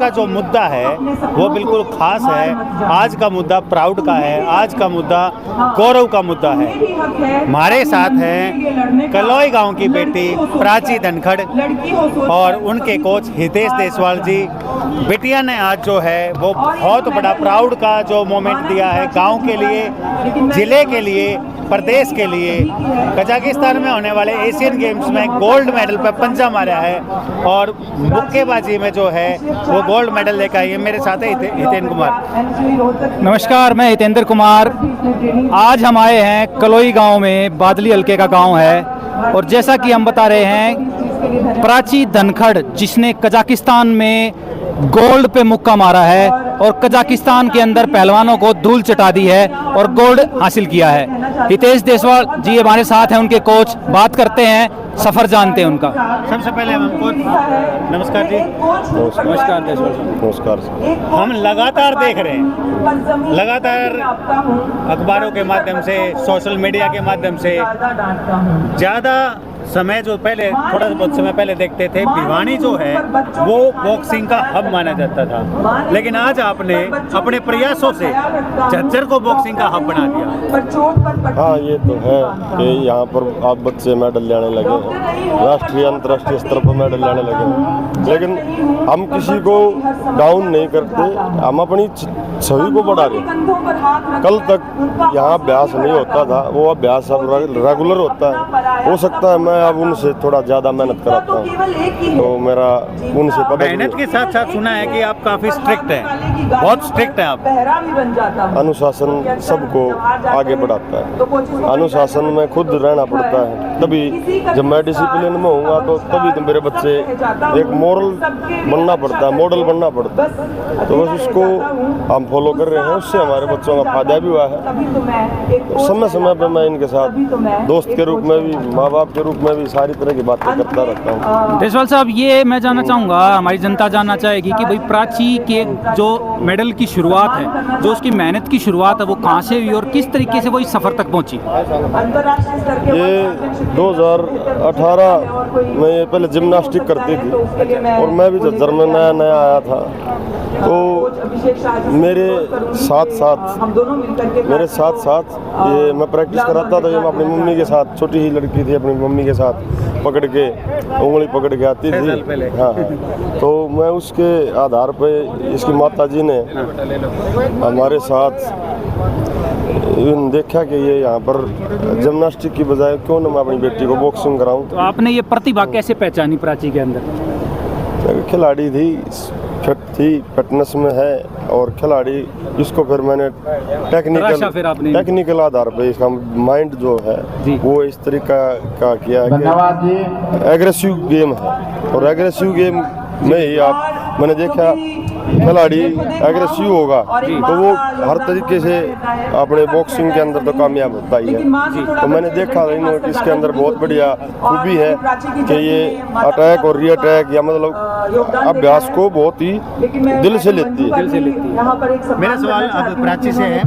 का जो मुद्दा है वो बिल्कुल खास है। आज का मुद्दा प्राउड का है, आज का मुद्दा गौरव का मुद्दा है। हमारे साथ हैं कलोई गांव की बेटी प्राची धनखड़ और उनके कोच हितेश देसवाल जी। बिटिया ने आज जो है वो बहुत बड़ा प्राउड का जो मोमेंट दिया है गांव के लिए, जिले के लिए, प्रदेश के लिए। कजाकिस्तान में होने वाले एशियन गेम्स में गोल्ड मेडल पर पंजा मारा है और मुक्केबाजी में जो है वो गोल्ड मेडल लेकर आई है। मेरे साथ है हितेंद्र कुमार। नमस्कार, मैं हितेंद्र कुमार। आज हम आए हैं कलोई गांव में, बादली हल्के का गांव है और जैसा कि हम बता रहे हैं, प्राची धनखड़ जिसने कजाकिस्तान में गोल्ड पे मुक्का मारा है और कजाकिस्तान के अंदर पहलवानों को धूल चटा दी है और गोल्ड हासिल किया है। हितेश देसवाल जी हमारे साथ हैं, उनके कोच। बात करते हैं, सफर जानते हैं उनका। सबसे पहले हम कोच नमस्कार जी। नमस्कार देसवाल। नमस्कार। हम लगातार देख रहे हैं, लगातार अखबारों के माध्यम से, सोशल मीडिया के माध्यम से ज़्यादा समय जो पहले थोड़ा बहुत समय पहले देखते थे, भिवानी जो है वो बॉक्सिंग का हब माना जाता था, लेकिन आज आपने अपने प्रयासों से झज्जर को बॉक्सिंग का हब बना दिया। हाँ, ये तो है कि यहाँ पर आप बच्चे मेडल लाने लगे हैं, राष्ट्रीय अंतर्राष्ट्रीय स्तर पर मेडल लाने लगे हैं। लेकिन हम किसी को डाउन नहीं करते, हम अपनी छवि को बढ़ा रहे हैं। कल तक यहाँ अभ्यास नहीं होता था, वो अभ्यास अब रेगुलर होता है। हो सकता है मैं अब उनसे थोड़ा ज़्यादा मेहनत कराता हूँ, तो मेरा उनसे मेहनत के साथ साथ सुना है कि आप काफ़ी स्ट्रिक्ट हैं, बहुत स्ट्रिक्ट हैं आप। अनुशासन सबको आगे बढ़ाता है। अनुशासन में खुद रहना पड़ता है, तभी जब मैं डिसिप्लिन में होऊंगा तो तभी तो मेरे बच्चे एक मॉरल बनना पड़ता है, मॉडल बनना पड़ता है। तो बस उसको हम फॉलो कर रहे हैं, उससे हमारे बच्चों का फायदा भी हुआ है। समय समय पर मैं इनके साथ दोस्त के रूप में भी, माँ बाप के रूप में भी सारी तरह की बातें करता रहता हूँ। देसवाल साहब, ये मैं जानना चाहूँगा, हमारी जनता जानना चाहेगी कि भाई प्राची के जो मेडल की शुरुआत है, जो उसकी मेहनत की शुरुआत है, वो कहाँ से हुई और किस तरीके से वो इस सफ़र तक पहुँची? ये 2018 में ये पहले जिम्नास्टिक करती थी और मैं भी झज्जर में नया नया आया था, तो मेरे साथ साथ ये मैं प्रैक्टिस कराता था। ये मैं अपनी मम्मी के साथ, छोटी ही लड़की थी, अपनी मम्मी के साथ पकड़ के, उंगली पकड़ के आती थी। हाँ, तो मैं उसके आधार पे इसकी माता जी ने हमारे साथ देखा कि ये यहाँ पर जिम्नास्टिक की बजाय क्यों ना मैं अपनी बेटी को बॉक्सिंग कराऊं। तो आपने ये प्रतिभा कैसे पहचानी प्राची के अंदर? खिलाड़ी थी, फिट थी, फिटनेस में है और खिलाड़ी, इसको फिर मैंने टेक्निकल आधार पे इसका माइंड जो है वो इस तरीका का किया है कि एग्रेसिव गेम है और एग्रेसिव गेम में ही मैंने देखा खिलाड़ी एग्रेसिव होगा तो वो हर तरीके से अपने बॉक्सिंग के अंदर तो कामयाब होता ही है। तो मैंने देखा कि इसके अंदर बहुत बढ़िया खूबी है कि ये अटैक और री अटैक या मतलब अभ्यास को बहुत ही दिल से लेती है। मेरा सवाल अब प्राची से है,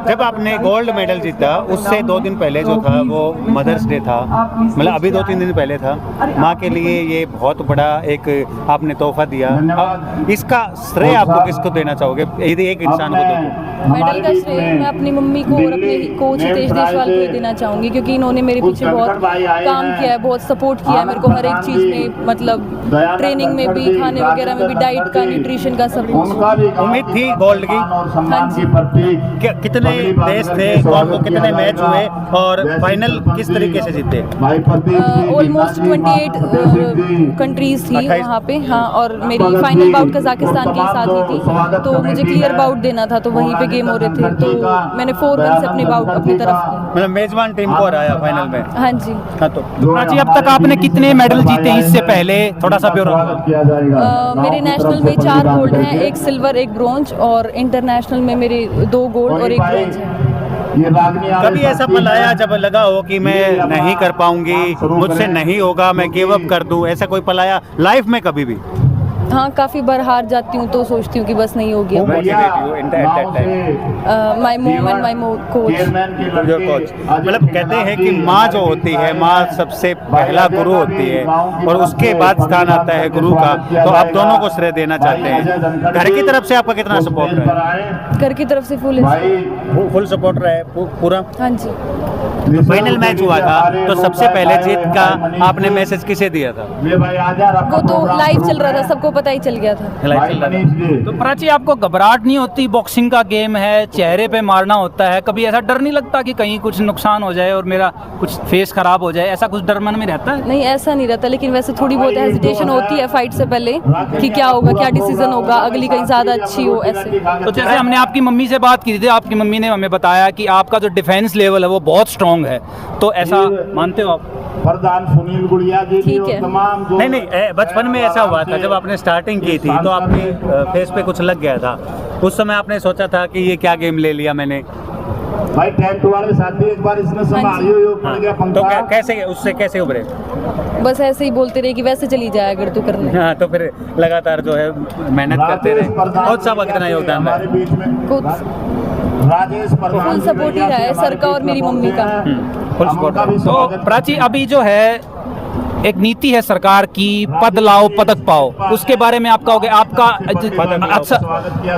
जब आपने गोल्ड मेडल जीता उससे 2 दिन पहले जो था वो मदर्स डे था, मतलब अभी 2-3 दिन पहले था। माँ के लिए ये बहुत बड़ा एक आपने तोहफा दिया, इसका श्रेय आपको किसको देना चाहोगे यदि एक इंसान को दो? मेडल का श्रेय मैं अपनी मम्मी को और अपने कोच हितेश देसवाल को ही देना चाहूँगी, क्योंकि इन्होंने मेरे पीछे बहुत काम किया है, बहुत सपोर्ट किया है मेरे को हर एक चीज़ में, मतलब ट्रेनिंग में भी, खाने वगैरह में भी, डाइट का, न्यूट्रिशन का, सब कुछ। उम्मीद थी गोल्ड की? हाँ जी। कितने देश थे, आपको कितने मैच हुए और फाइनल किस तरीके से जीते? ऑलमोस्ट 28 कंट्रीज थी वहाँ पे। हाँ, और मेरी फाइनल बाउट कजाकिस्तान के साथ हुई थी, तो मुझे क्लियर बाउट देना था, तो वहीं पे गेम हो रहे थे, तो मैंने 4-1 से अपनी बाउट अपनी तरफ की। मतलब मेजबान टीम को हराया फाइनल में? हाँ जी। हाँ, तो प्राची, अब तक आपने कितने मेडल जीते इससे पहले, थोड़ा सा ब्यौरा? मेरे नेशनल में 4 गोल्ड हैं, 1 सिल्वर 1 ब्रोंज, और इंटरनेशनल में मेरे 2 गोल्ड और 1 ब्रोंज है। कभी ऐसा पल आया जब लगा हो कि मैं नहीं कर पाऊंगी, मुझसे नहीं होगा, मैं गिव अप कर दूं, ऐसा कोई पल आया लाइफ में कभी भी? हाँ, काफ़ी बार हार जाती हूँ तो सोचती हूँ कि बस नहीं हो गया। My mom and my coach. Your coach, मतलब कहते हैं कि माँ जो होती है, माँ सबसे पहला गुरु होती है और उसके बाद स्थान आता है गुरु का, तो आप दोनों को श्रेय देना चाहते हैं। घर की तरफ से आपका कितना सपोर्ट रहा है? घर की तरफ से फुल सपोर्ट रहा है पूरा? हाँ जी। फाइनल मैच हुआ था तो सबसे पहले जीत का आपने मैसेज किसे दिया था? वो तो लाइव चल रहा था, सबको पता ही चल गया था। तो प्राची, आपको घबराहट नहीं होती? बॉक्सिंग का गेम है, चेहरे पे मारना होता है, कभी ऐसा डर नहीं लगता कि कहीं कुछ नुकसान हो जाए और मेरा कुछ फेस खराब हो जाए? ऐसा कुछ डर मन में रहता है? नहीं, ऐसा नहीं रहता, लेकिन वैसे थोड़ी बहुत हेजिटेशन होती है फाइट से पहले कि क्या होगा, क्या डिसीजन होगा, अगली कहीं ज़्यादा अच्छी हो ऐसे। तो जैसे हमने आपकी मम्मी से बात की थी, आपकी मम्मी ने हमें बताया कि आपका जो डिफेंस लेवल है वो बहुत स्ट्रॉन्ग है, तो ऐसा मानते हो आप? प्रधान सुनील गुड़िया जी ठीक है। तमाम नहीं, बचपन में ऐसा हुआ था जब आपने स्टार्टिंग की थी तो आपके फेस पे कुछ लग गया था, उस समय आपने सोचा था कि ये क्या गेम ले लिया मैंने? भाई टेंट वाले साथी एक बार इसने संभालियो यो पड़ गया पंखा। तो कैसे उससे कैसे उभरे? बस ऐसे ही बोलते रहे कि वैसे चली जाए अगर तू करने। हाँ, तो फिर लगातार जो है मेहनत करते रहे। कोच साहब का कितना योगदान है? कुछ राजेश फुल सपोर्ट ही रहा है सर का और मेरी मम्मी का। Full support. तो प्राची, अभी जो है एक नीति है सरकार की, पद लाओ पदक पाओ, उसके बारे में आप कहोगे? आपका अक्सर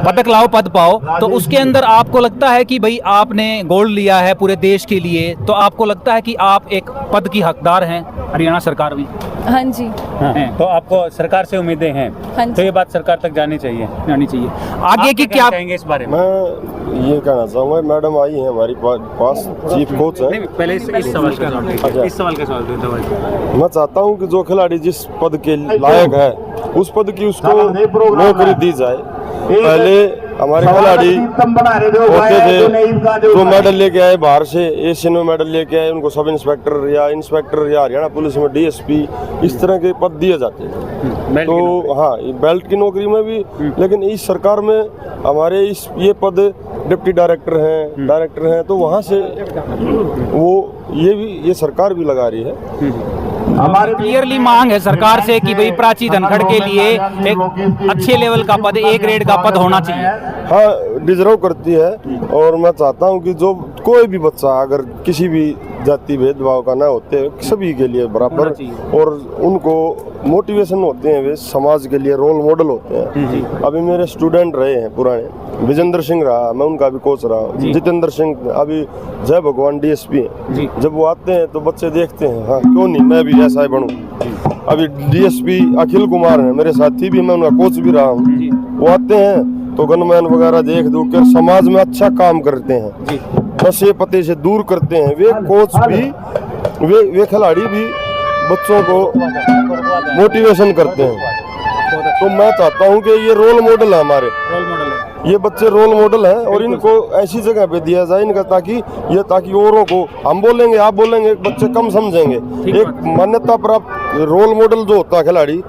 पदक लाओ पद पाओ, तो उसके अंदर आपको लगता है कि भाई आपने गोल्ड लिया है पूरे देश के लिए, तो आपको लगता है कि आप एक पद की हकदार हैं हरियाणा सरकार भी? हाँ जी। हाँ, तो आपको सरकार से उम्मीदें हैं? हाँ जी। तो ये बात सरकार तक जानी चाहिए। आगे की क्या कहेंगे इस बारे में? मैं ये कहना चाहूँगा, मैडम आई है हमारी पास, चीफ कोच है। नहीं, पहले इस सवाल का जवाब दीजिए। इस सवाल का जवाब दीजिए। मैं चाहता हूं कि जो खिलाड़ी जिस पद के लायक है उस पद की उसको नौकरी दी जाए। पहले हमारे खिलाड़ी होते थे जो मेडल लेके आए बाहर से, एशियन में मेडल लेके आए, उनको सब इंस्पेक्टर या हरियाणा पुलिस में डीएसपी इस तरह के पद दिए जाते हैं। तो हाँ, बेल्ट की नौकरी में भी, लेकिन इस सरकार में हमारे ये पद डिप्टी डायरेक्टर हैं, तो वहाँ से ये सरकार भी लगा रही है। हमारे क्लियरली मांग है सरकार से कि भाई प्राची धनखड़ के लिए एक अच्छे लेवल का पद, ए ग्रेड का पद होना चाहिए। हाँ, डिजर्व करती है, और मैं चाहता हूँ कि जो कोई भी बच्चा अगर किसी भी जाति भेदभाव का ना होते, सभी के लिए बराबर, और उनको मोटिवेशन होते हैं, वे समाज के लिए रोल मॉडल होते हैं। अभी मेरे स्टूडेंट रहे हैं पुराने, विजेंद्र सिंह रहा, मैं उनका भी कोच रहा, जितेंद्र सिंह अभी जय भगवान डीएसपी हैं। जब वो आते हैं तो बच्चे देखते हैं, हाँ क्यों नहीं मैं भी ऐसा ही बनूं। अभी डीएसपी अखिल कुमार हैं मेरे साथी भी, मैं उनका कोच भी रहा हूँ। वो आते हैं तो गनमैन वगैरह देख कर समाज में अच्छा काम करते हैं, नशे पते से दूर करते हैं। वे कोच भी, वे खिलाड़ी भी बच्चों को मोटिवेशन करते हैं। तो मैं चाहता हूं कि ये रोल मॉडल है हमारे, ये बच्चे रोल मॉडल हैं, और इनको ऐसी जगह पे दिया जाए इनका, ताकि औरों को, हम बोलेंगे आप बोलेंगे, बच्चे कम समझेंगे। एक मान्यता प्राप्त रोल मॉडल जो होता है खिलाड़ी,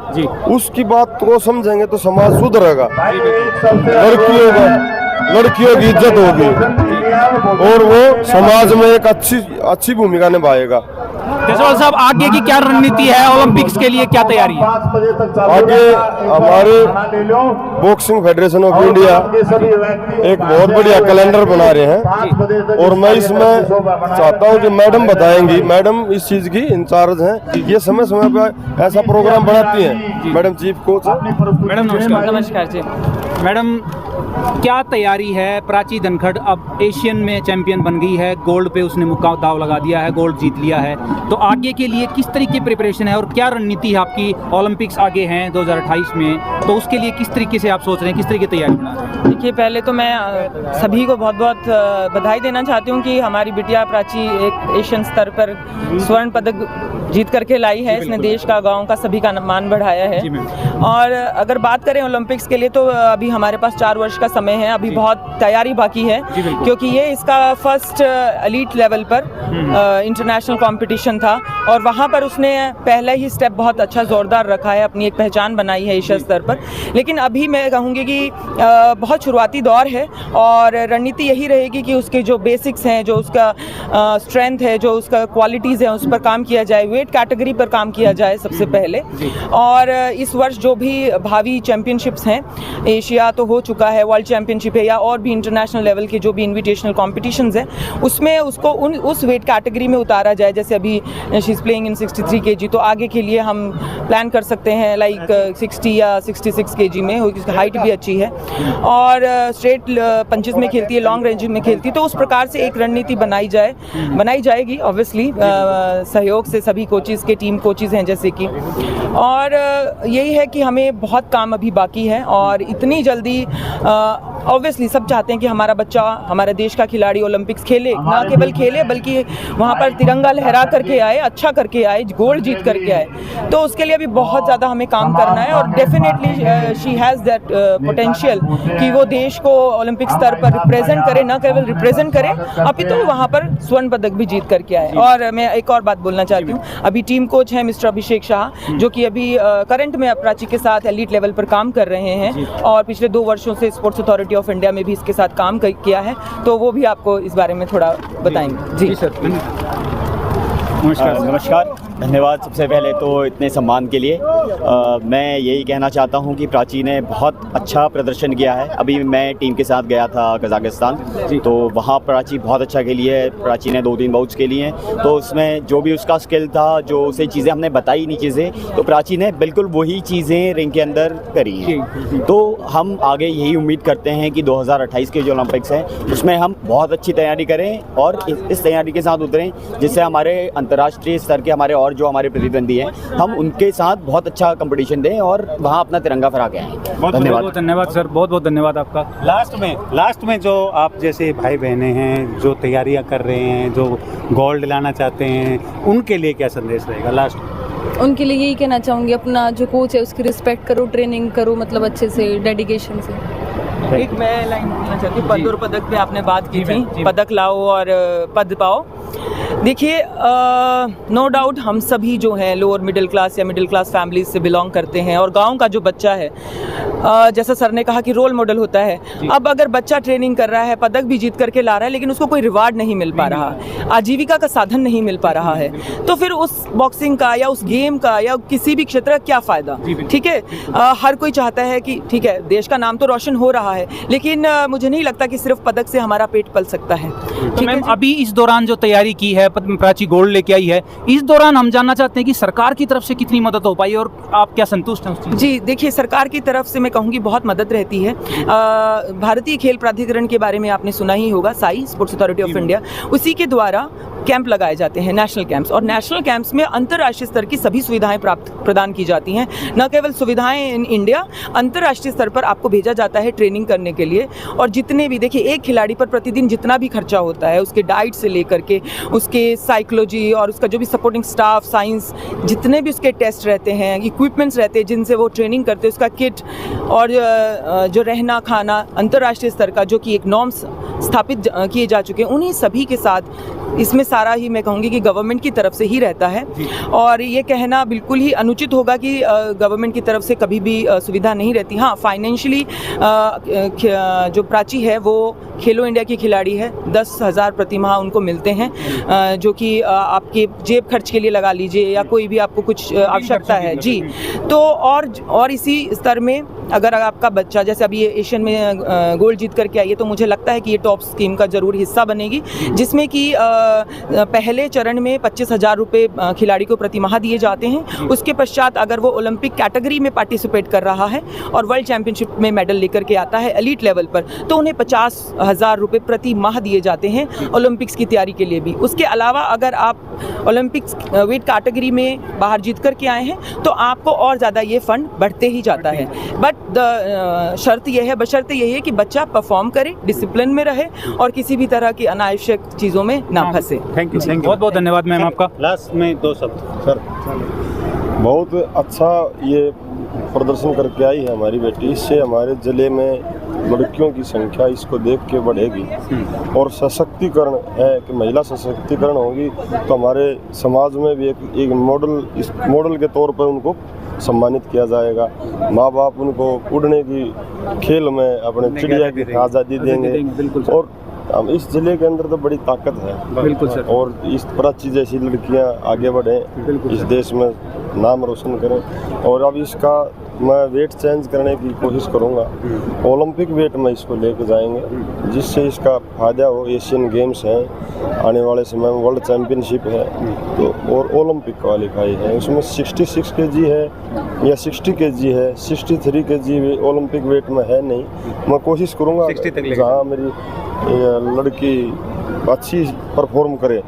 उसकी बात को समझेंगे तो समाज सुधरेगा, लड़कियों की इज्जत होगी और वो समाज में एक अच्छी भूमिका निभाएगा। जसवाल साहब, आगे की क्या रणनीति है? ओलंपिक्स के लिए क्या तैयारी है? आगे हमारे बॉक्सिंग फेडरेशन ऑफ इंडिया एक बहुत बढ़िया कैलेंडर बना रहे हैं, और मैं इसमें चाहता हूं कि मैडम बताएंगी, मैडम इस चीज की इंचार्ज हैं, ये समय समय पे ऐसा प्रोग्राम बनाती हैं। मैडम चीफ कोच है। मैडम नमस्कार। नमस्कार जी। मैडम, क्या तैयारी है? प्राची धनखड़ अब एशियन में चैंपियन बन गई है, गोल्ड पे उसने मुक्का दाव लगा दिया है, गोल्ड जीत लिया है, तो आगे के लिए किस तरीके की प्रिपरेशन है और क्या रणनीति है आपकी? ओलंपिक्स आगे हैं 2028 में, तो उसके लिए किस तरीके से आप सोच रहे हैं, किस तरीके की तैयारी बना रहे हैं? देखिए, पहले तो मैं सभी को बहुत बहुत बधाई देना चाहती हूँ कि हमारी बिटिया प्राची एक एशियन स्तर पर स्वर्ण पदक जीत करके लाई है। इसने देश का, गांव का, सभी का मान बढ़ाया है। और अगर बात करें ओलंपिक्स के लिए तो अभी हमारे पास 4 वर्ष का समय है, अभी बहुत तैयारी बाकी है, क्योंकि ये इसका फर्स्ट एलीट लेवल पर इंटरनेशनल कंपटीशन था और वहाँ पर उसने पहला ही स्टेप बहुत अच्छा ज़ोरदार रखा है, अपनी एक पहचान बनाई है एशिया स्तर पर। लेकिन अभी मैं कहूँगी कि बहुत शुरुआती दौर है और रणनीति यही रहेगी कि उसके जो बेसिक्स हैं, जो उसका स्ट्रेंथ है, जो उसका क्वालिटीज़ है, उस पर काम किया जाए, वेट कैटेगरी पर काम किया जाए सबसे पहले। और इस वर्ष जो भी भावी चैम्पियनशिप्स हैं, एशिया तो हो चुका है, वर्ल्ड चैम्पियनशिप है या और भी इंटरनेशनल लेवल के जो भी इन्विटेशनल कॉम्पिटिशन्स हैं, उसमें उसको उस वेट कैटेगरी में उतारा जाए। जैसे अभी she is playing in 63 kg, तो आगे के लिए हम प्लान कर सकते हैं लाइक 60 या 66 kg में, उसकी हाइट भी अच्छी है और स्ट्रेट पंचेस में खेलती है, लॉन्ग रेंज में खेलती है। तो उस प्रकार से एक रणनीति बनाई जाएगी ऑब्वियसली सहयोग से, सभी कोचेज़ के टीम कोचेज़ हैं जैसे कि। और यही है कि हमें बहुत काम अभी बाकी है और इतनी जल्दी ऑब्वियसली सब चाहते हैं कि हमारा बच्चा, हमारे देश का खिलाड़ी ओलंपिक्स खेले, ना केवल खेले बल्कि वहाँ पर तिरंगा लहरा करके आए, अच्छा करके आए, गोल्ड जीत करके आए। तो उसके लिए अभी बहुत ज़्यादा हमें काम करना है और definitely she has that potential कि वो देश को ओलंपिक स्तर पर रिप्रेजेंट करे, ना केवल रिप्रेजेंट करे अपितु तो वहाँ पर स्वर्ण पदक भी जीत करके आए। और मैं एक और बात बोलना चाहती हूँ, अभी टीम कोच हैं मिस्टर अभिषेक शाह, जो कि अभी करंट में प्राची के साथ एलीट लेवल पर काम कर रहे हैं और पिछले 2 वर्षों से स्पोर्ट्स अथॉरिटी ऑफ इंडिया में भी इसके साथ काम किया है, तो वो भी आपको इस बारे में थोड़ा बताएंगे। जी सर, नमस्कार, धन्यवाद सबसे पहले तो इतने सम्मान के लिए। मैं यही कहना चाहता हूं कि प्राची ने बहुत अच्छा प्रदर्शन किया है। अभी मैं टीम के साथ गया था कजाकिस्तान, तो वहां प्राची बहुत अच्छा खेली है। प्राची ने 2-3 बाउट्स खेली हैं, तो उसमें जो भी उसका स्किल था, जो उसे चीज़ें हमने बताई नहीं चीज़ें, तो प्राची ने बिल्कुल वही चीज़ें रिंग के अंदर करी हैं। तो हम आगे यही उम्मीद करते हैं कि 2028 के जो ओलंपिक्स हैं उसमें हम बहुत अच्छी तैयारी करें और इस तैयारी के साथ उतरें जिससे हमारे अंतर्राष्ट्रीय स्तर के जो हमारे प्रतिद्वंदी हैं, हम उनके साथ बहुत अच्छा कंपटीशन दें और वहाँ अपना तिरंगा फहरा के आएँ। बहुत धन्यवाद सर, बहुत बहुत धन्यवाद आपका। लास्ट में जो आप जैसे भाई बहनें हैं जो तैयारियां कर रहे हैं, जो गोल्ड लाना चाहते हैं, उनके लिए क्या संदेश रहेगा लास्ट में? उनके लिए यही कहना चाहूँगी, अपना जो कोच है उसकी रिस्पेक्ट करो, ट्रेनिंग करो, मतलब अच्छे से, डेडिकेशन से। एक मैं लाइन बोलना चाहती हूँ, पद और पदक पे आपने बात की थी, पदक लाओ और पद पाओ। देखिए, नो डाउट हम सभी जो हैं लोअर मिडिल क्लास या मिडिल क्लास फैमिलीज से बिलोंग करते हैं और गांव का जो बच्चा है, जैसा सर ने कहा कि रोल मॉडल होता है। अब अगर बच्चा ट्रेनिंग कर रहा है, पदक भी जीत करके ला रहा है, लेकिन उसको कोई रिवार्ड नहीं मिल पा रहा, आजीविका का साधन नहीं मिल पा रहा है, तो फिर उस बॉक्सिंग का या उस गेम का या किसी भी क्षेत्र का क्या फ़ायदा? ठीक है, हर कोई चाहता है कि ठीक है देश का नाम तो रोशन हो रहा है, लेकिन मुझे नहीं लगता कि सिर्फ पदक से हमारा पेट पल सकता है। तो मैम अभी इस दौरान जो तैयारी की है, प्राची गोल्ड लेके आई है, इस दौरान हम जानना चाहते हैं कि सरकार की तरफ से कितनी मदद हो पाई और आप क्या संतुष्ट हैं उस चीज़? जी देखिए, सरकार की तरफ से मैं कहूँगी बहुत मदद रहती है। भारतीय खेल प्राधिकरण के बारे में आपने सुना ही होगा, Sai sports authority of India, उसी के द्वारा कैंप लगाए जाते हैं, नेशनल कैंप्स, और नेशनल कैंप्स में अंतर्राष्ट्रीय स्तर की सभी सुविधाएं प्रदान की जाती हैं। न केवल सुविधाएं इन इंडिया, अंतर्राष्ट्रीय स्तर पर आपको भेजा जाता है ट्रेनिंग करने के लिए। और जितने भी देखिए, एक खिलाड़ी पर प्रतिदिन जितना भी खर्चा होता है, उसके डाइट से लेकर के उसके साइकोलॉजी और उसका जो भी सपोर्टिंग स्टाफ, साइंस, जितने भी उसके टेस्ट रहते हैं, इक्विपमेंट्स रहते हैं जिनसे वो ट्रेनिंग करते हैं, उसका किट और जो रहना खाना अंतर्राष्ट्रीय स्तर का जो कि एक नॉर्म्स स्थापित किए जा चुके हैं, उन्हीं सभी के साथ इसमें सारा ही मैं कहूँगी कि गवर्नमेंट की तरफ से ही रहता है। और ये कहना बिल्कुल ही अनुचित होगा कि गवर्नमेंट की तरफ से कभी भी सुविधा नहीं रहती। हाँ, फाइनेंशियली जो प्राची है वो खेलो इंडिया की खिलाड़ी है, 10,000 प्रति माह उनको मिलते हैं, जो कि आपके जेब खर्च के लिए लगा लीजिए या कोई भी आपको कुछ आवश्यकता है जी। तो और इसी स्तर में अगर आपका बच्चा जैसे अभी ये एशियन में गोल्ड जीत करके आई है, तो मुझे लगता है कि ये टॉप स्कीम का ज़रूर हिस्सा बनेगी, जिसमें कि पहले चरण में 25,000 रुपये खिलाड़ी को प्रति माह दिए जाते हैं। उसके पश्चात अगर वो ओलंपिक कैटेगरी में पार्टिसिपेट कर रहा है और वर्ल्ड चैंपियनशिप में मेडल लेकर के आता है एलीट लेवल पर, तो उन्हें 50,000 रुपये प्रति माह दिए जाते हैं ओलंपिक्स की तैयारी के लिए भी। उसके अलावा अगर आप ओलंपिक्स वेट कैटेगरी में बाहर जीत करके आए हैं, तो आपको और ज़्यादा ये फंड बढ़ते ही जाता है। बट शर्त यह है, बशर्ते यही है कि बच्चा परफॉर्म करे, डिसिप्लिन में रहे और किसी भी तरह की अनावश्यक चीज़ों में ना फंसे। थैंक यू, बहुत बहुत धन्यवाद मैम आपका। लास्ट में 2 शब्द सर, बहुत अच्छा ये प्रदर्शन करके आई है हमारी बेटी। इससे हमारे ज़िले में लड़कियों की संख्या इसको देख के बढ़ेगी और सशक्तिकरण है कि महिला सशक्तिकरण होगी तो हमारे समाज में भी एक मॉडल के तौर पर उनको सम्मानित किया जाएगा। माँ बाप उनको उड़ने की खेल में अपने चिड़िया की आज़ादी देंगे और हम इस जिले के अंदर तो बड़ी ताकत है। बिल्कुल सर। और इस प्राची जैसी लड़कियां आगे बढ़ें, इस देश में नाम रोशन करें। और अब इसका मैं वेट चेंज करने की कोशिश करूंगा, ओलंपिक वेट में इसको लेके जाएंगे जिससे इसका फायदा हो। एशियन गेम्स हैं आने वाले समय में, वर्ल्ड चैम्पियनशिप है तो और ओलंपिक क्वालिफाई है, उसमें 66 kg है या 60 kg है, 63 kg ओलंपिक वेट में है नहीं। मैं कोशिश करूंगा जहाँ मेरी लड़की अच्छी परफॉर्म करे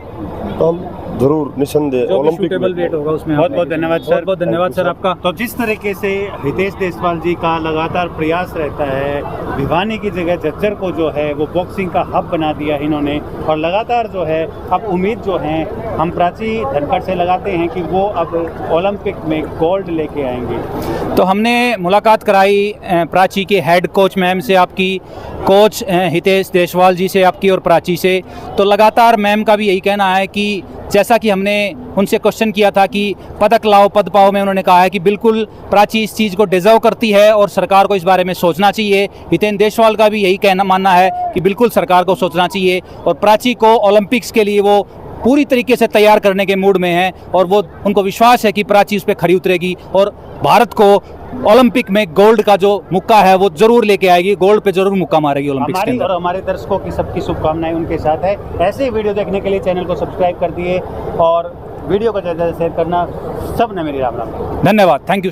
तो हम जरूर निसंदेह ओलंपिक वेट होगा उसमें। बहुत बहुत धन्यवाद सर। बहुत बहुत धन्यवाद सर आपका। तो जिस तरीके से हितेश देसवाल जी का लगातार प्रयास रहता है, भिवानी की जगह झज्जर को जो है वो बॉक्सिंग का हब बना दिया इन्होंने और लगातार जो है अब उम्मीद जो है हम प्राची धनखड़ से लगाते हैं कि वो अब ओलंपिक में गोल्ड लेके आएंगे। तो हमने मुलाकात कराई प्राची के हेड कोच मैम से, आपकी कोच हितेश देसवाल जी से आपकी और प्राची से। तो लगातार मैम का भी यही कहना है कि जैसा कि हमने उनसे क्वेश्चन किया था कि पदक लाओ पद पाओ में, उन्होंने कहा है कि बिल्कुल प्राची इस चीज़ को डिज़र्व करती है और सरकार को इस बारे में सोचना चाहिए। हितेश देसवाल का भी यही मानना है कि बिल्कुल सरकार को सोचना चाहिए और प्राची को ओलंपिक्स के लिए वो पूरी तरीके से तैयार करने के मूड में हैं और वो उनको विश्वास है कि प्राची उस पर खरी उतरेगी और भारत को ओलंपिक में गोल्ड का जो मुक्का है वो जरूर लेके आएगी, गोल्ड पे जरूर मुक्का मारेगी ओलंपिक्स के अंदर। और हमारे दर्शकों की सबकी शुभकामनाएं उनके साथ है। ऐसे ही वीडियो देखने के लिए चैनल को सब्सक्राइब कर दिए और वीडियो को ज़्यादा शेयर करना। सब ने मेरी राम राम। धन्यवाद, थैंक यू।